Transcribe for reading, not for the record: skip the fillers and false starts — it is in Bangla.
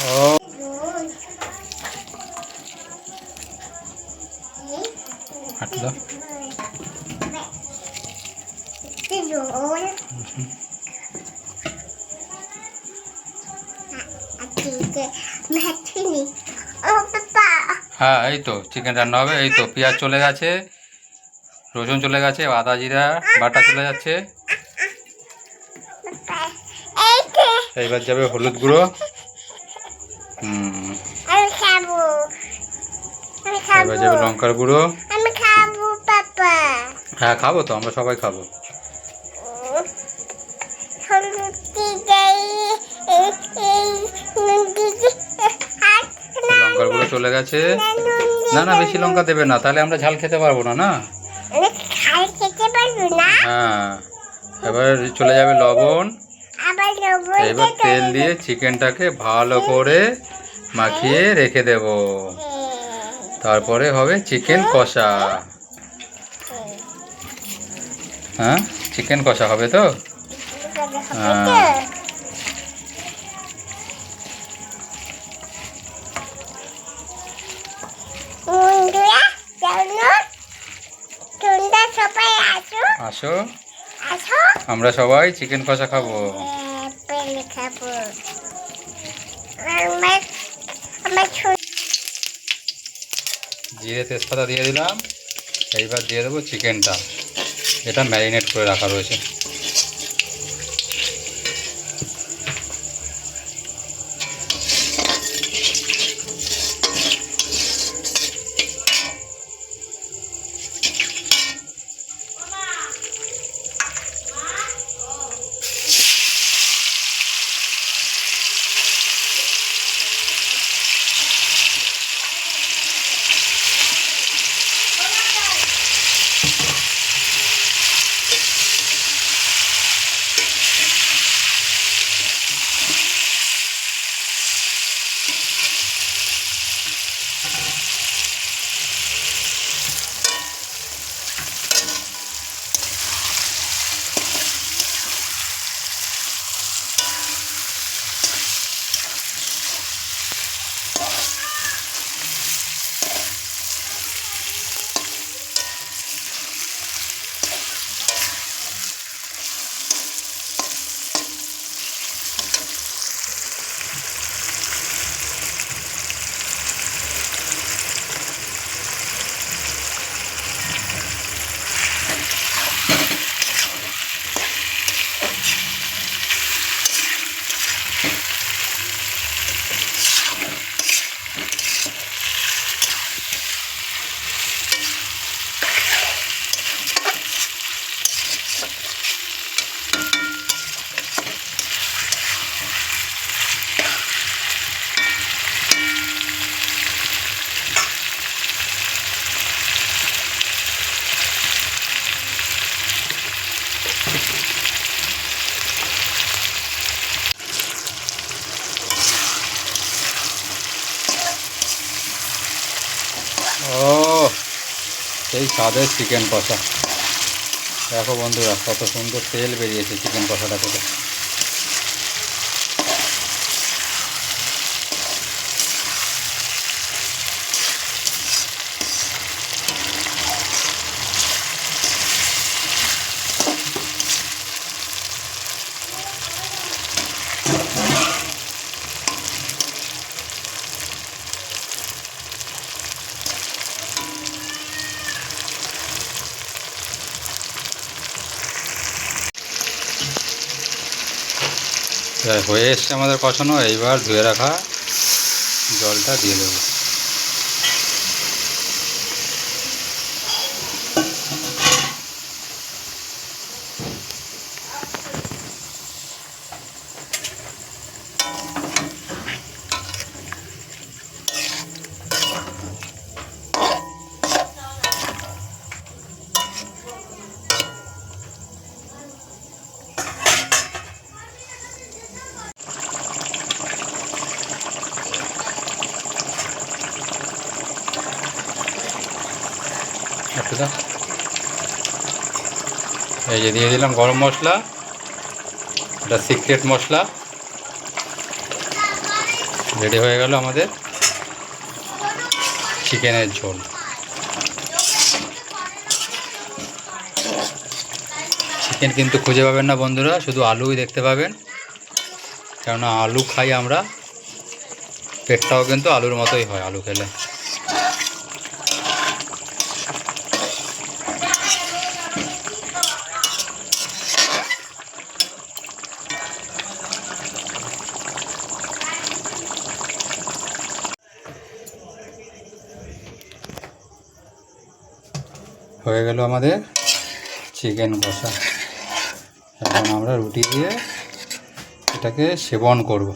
ও হাঁটু দাও। হ্যাঁ এই তো চিকেন রান্না হবে। এই তো পেঁয়াজ চলে গেছে, রসুন চলে গেছে, আদা জিরা বাটা চলে যাচ্ছে। এইবার যাবে হলুদ গুঁড়ো। এবার যাবে লঙ্কার গুঁড়ো। হ্যাঁ খাবো তো, আমরা সবাই খাবো। লঙ্কার গুঁড়ো চলে গেছে। না না বেশি লঙ্কা দেবে না, তাহলে আমরা ঝাল খেতে পারবো না। না হ্যাঁ এবার চলে যাবে লবণ। এবার তেল দিয়ে চিকেনটাকে ভালো করে মাখিয়ে রেখে দেব। তারপরে হবে চিকেন কষা। হ্যাঁ চিকেন কষা হবে তো। হ্যাঁ আসো, আমরা সবাই চিকেন কষা খাবো। জিরে তেজপাতা দিয়ে দিলাম। এইবার দিয়ে দেবো চিকেনটা, এটা ম্যারিনেট করে রাখা রয়েছে। ও সেই স্বাদের চিকেন কষা। দেখো বন্ধুরা কত সুন্দর তেল বেরিয়েছে চিকেন কষাটা থেকে। হয়ে এসছে আমাদের কষানো। এইবার ধুয়ে রাখা জলটা দিয়ে দেবো। একটু দাও। এই যে দিয়ে দিলাম গরম মশলা, এটা সিক্রেট মশলা। রেডি হয়ে গেল আমাদের চিকেনের ঝোল। চিকেন কিন্তু খুঁজে পাবেন না বন্ধুরা, শুধু আলুই দেখতে পাবেন, কেননা আলু খাই আমরা, পেটটাও কিন্তু আলুর মতোই হয় আলু খেলে। হয়ে গেল আমাদের চিকেন কষা। এখন আমরা রুটি দিয়ে এটাকে সেবন করব।